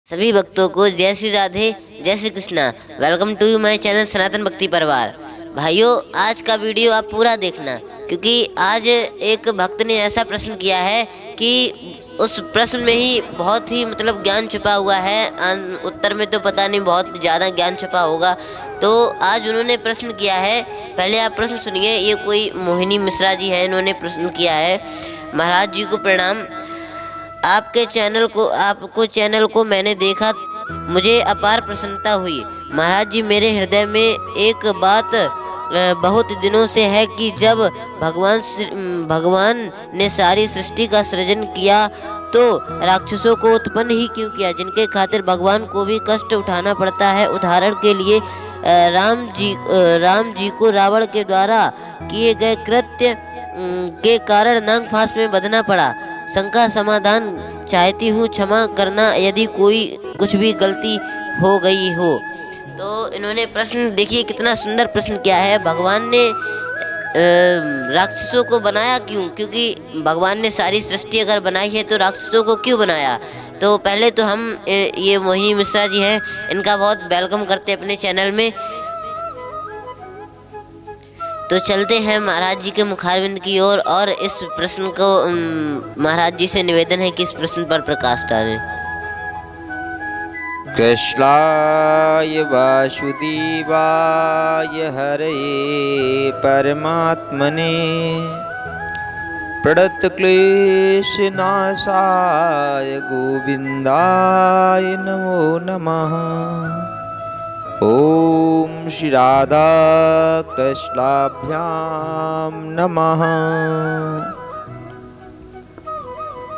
सभी भक्तों को जय श्री राधे, जय Shri Krishna. Welcome to my channel Sanatan Bhakti Parivar. भाइयों, आज का वीडियो आप पूरा देखना, क्योंकि आज एक भक्त ने ऐसा प्रश्न किया है कि उस प्रश्न में ही बहुत ही ज्ञान छुपा हुआ है। उत्तर में तो पता नहीं बहुत ज़्यादा ज्ञान छुपा होगा। तो आज उन्होंने प्रश्न किया है, पहले आप प्रश्न सुनिए। ये कोई मोहिनी मिश्रा जी हैं, इन्होंने प्रश्न किया है। महाराज जी को प्रणाम। आपको चैनल को मैंने देखा, मुझे अपार प्रसन्नता हुई। महाराज जी, मेरे हृदय में एक बात बहुत दिनों से है कि जब भगवान ने सारी सृष्टि का सृजन किया तो राक्षसों को उत्पन्न ही क्यों किया, जिनके खातिर भगवान को भी कष्ट उठाना पड़ता है। उदाहरण के लिए राम जी को रावण के द्वारा किए गए कृत्य के कारण नागफांस में बंधना पड़ा। शंका समाधान चाहती हूँ, क्षमा करना यदि कोई कुछ भी गलती हो गई हो। तो इन्होंने प्रश्न देखिए, कितना सुंदर प्रश्न किया है। भगवान ने राक्षसों को बनाया क्यों? क्योंकि भगवान ने सारी सृष्टि अगर बनाई है तो राक्षसों को क्यों बनाया? तो पहले तो हम ये मोहिनी मिश्रा जी हैं, इनका बहुत वेलकम करते हैं अपने चैनल में। तो चलते हैं महाराज जी के मुखारविंद की ओर और इस प्रश्न को महाराज जी से निवेदन है कि इस प्रश्न पर प्रकाश डालें। कृष्णाय वासुदेवाय हरे परमात्मने प्रणतक्लेशनाशाय गोविंदाय नमो नमः। ओम श्री राधा कृष्णाभ्याम नमः।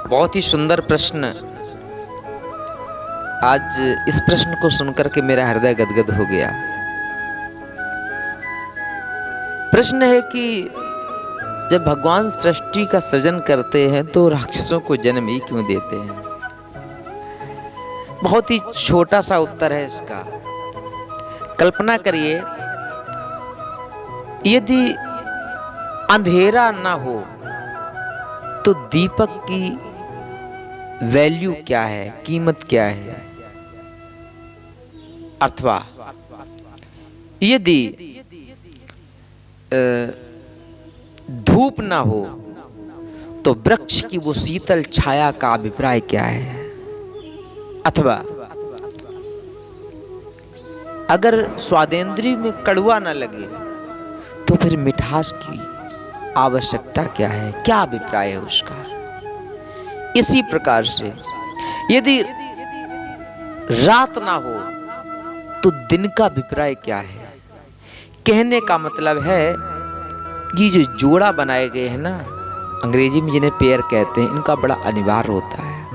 बहुत ही सुंदर प्रश्न। आज इस प्रश्न को सुनकर के मेरा हृदय गदगद हो गया। प्रश्न है कि जब भगवान सृष्टि का सृजन करते हैं तो राक्षसों को जन्म ही क्यों देते हैं? बहुत ही छोटा सा उत्तर है इसका। कल्पना करिए, यदि अंधेरा ना हो तो दीपक की वैल्यू क्या है, कीमत क्या है? अथवा यदि धूप ना हो तो वृक्ष की वो शीतल छाया का अभिप्राय क्या है? अथवा अगर स्वादेंद्री में कड़वा न लगे तो फिर मिठास की आवश्यकता क्या है, क्या अभिप्राय है उसका? इसी प्रकार से यदि रात ना हो तो दिन का अभिप्राय क्या है? कहने का मतलब है ये जो जोड़ा बनाए गए हैं ना, अंग्रेजी में जिन्हें पेयर कहते हैं, इनका बड़ा अनिवार्य होता है,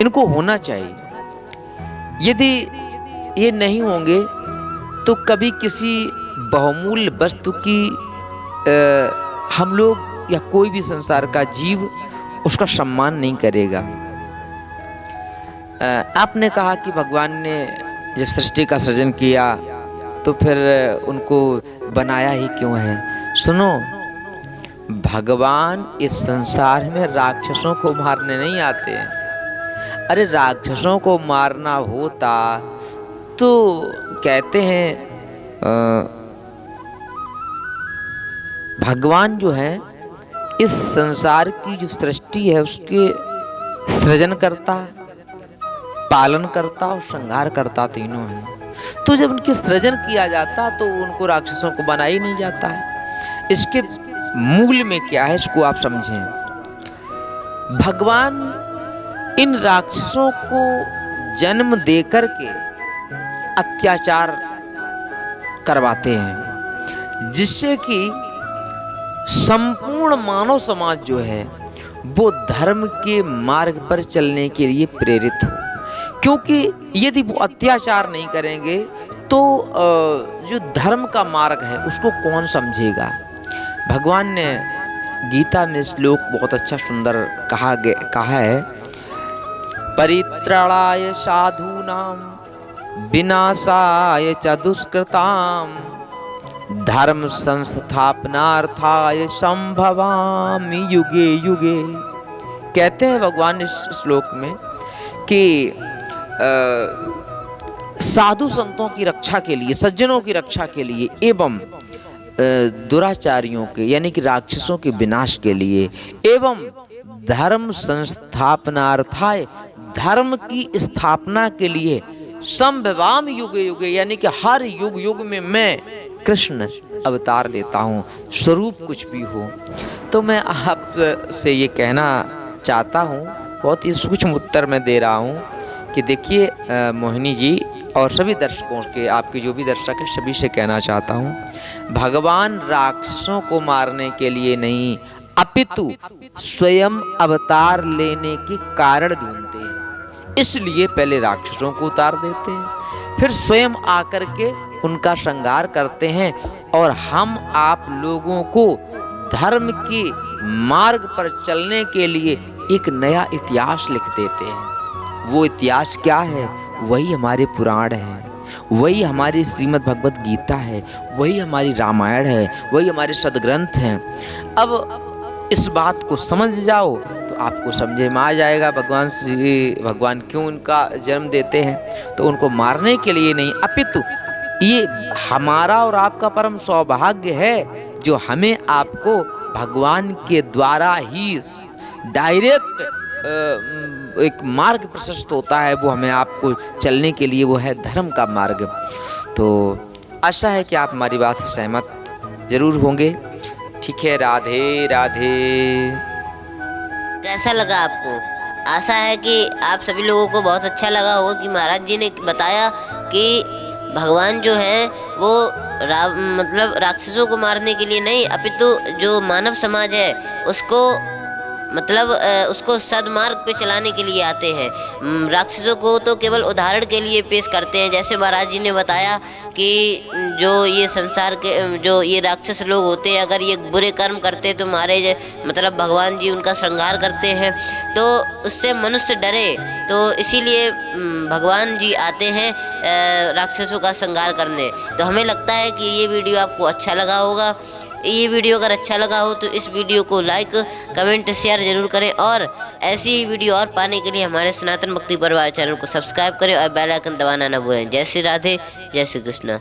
इनको होना चाहिए। यदि ये नहीं होंगे तो कभी किसी बहुमूल्य वस्तु की हम लोग या कोई भी संसार का जीव उसका सम्मान नहीं करेगा। आपने कहा कि भगवान ने जब सृष्टि का सृजन किया तो फिर उनको बनाया ही क्यों है? सुनो, भगवान इस संसार में राक्षसों को मारने नहीं आते हैं। अरे राक्षसों को मारना होता तो कहते हैं भगवान जो है इस संसार की जो सृष्टि है उसके सृजन करता, पालन करता और श्रृंगार करता, तीनों है। तो जब उनके सृजन किया जाता तो उनको राक्षसों को बनाया ही नहीं जाता है। इसके मूल में क्या है इसको आप समझें। भगवान इन राक्षसों को जन्म देकर के अत्याचार करवाते हैं, जिससे कि संपूर्ण मानव समाज जो है वो धर्म के मार्ग पर चलने के लिए प्रेरित हो। क्योंकि यदि वो अत्याचार नहीं करेंगे तो जो धर्म का मार्ग है उसको कौन समझेगा? भगवान ने गीता में श्लोक बहुत अच्छा सुंदर कहा है, परित्राणाय साधूनां विनाशाय च दुष्कृतां धर्म संस्थापनार्थाय संभवामि युगे युगे। कहते हैं भगवान इस श्लोक में कि साधु संतों की रक्षा के लिए, सज्जनों की रक्षा के लिए एवं दुराचारियों के यानी कि राक्षसों के विनाश के लिए एवं धर्म संस्थापनार्थाय, धर्म की स्थापना के लिए संभवाम युगे युगे यानी कि हर युग युग में मैं कृष्ण अवतार लेता हूँ, स्वरूप कुछ भी हो। तो मैं आपसे ये कहना चाहता हूँ, बहुत ही सूक्ष्म उत्तर मैं दे रहा हूँ कि देखिए मोहिनी जी और सभी दर्शकों के, आपके जो भी दर्शक हैं सभी से कहना चाहता हूँ, भगवान राक्षसों को मारने के लिए नहीं अपितु स्वयं अवतार लेने के कारण ढूंढते हैं। इसलिए पहले राक्षसों को उतार देते हैं, फिर स्वयं आकर के उनका संहार करते हैं और हम आप लोगों को धर्म के मार्ग पर चलने के लिए एक नया इतिहास लिख देते हैं। वो इतिहास क्या है? वही हमारे पुराण हैं, वही हमारी श्रीमद् भगवत गीता है, वही हमारी रामायण है, वही हमारे सदग्रंथ हैं। अब इस बात को समझ जाओ तो आपको समझ में आ जाएगा भगवान क्यों उनका जन्म देते हैं। तो उनको मारने के लिए नहीं, अपितु ये हमारा और आपका परम सौभाग्य है जो हमें आपको भगवान के द्वारा ही डायरेक्ट एक मार्ग प्रशस्त होता है, वो हमें आपको चलने के लिए, वो है धर्म का मार्ग। तो आशा है कि आप हमारी बात से सहमत जरूर होंगे। ठीक है, राधे राधे। कैसा लगा आपको? आशा है कि आप सभी लोगों को बहुत अच्छा लगा होगा कि महाराज जी ने बताया कि भगवान जो है वो मतलब राक्षसों को मारने के लिए नहीं अपितु जो मानव समाज है उसको मतलब उसको सदमार्ग पे चलाने के लिए आते हैं। राक्षसों को तो केवल उदाहरण के लिए पेश करते हैं, जैसे महाराज जी ने बताया कि जो ये संसार के जो ये राक्षस लोग होते हैं अगर ये बुरे कर्म करते तो मारे, मतलब भगवान जी उनका संहार करते हैं, तो उससे मनुष्य डरे, तो इसीलिए भगवान जी आते हैं राक्षसों का संहार करने। तो हमें लगता है कि ये वीडियो आपको अच्छा लगा होगा। ये वीडियो अगर अच्छा लगा हो तो इस वीडियो को लाइक कमेंट शेयर जरूर करें और ऐसी ही वीडियो और पाने के लिए हमारे सनातन भक्ति परिवार चैनल को सब्सक्राइब करें और बेल आइकन दबाना ना भूलें। जय श्री राधे, जय श्री कृष्ण।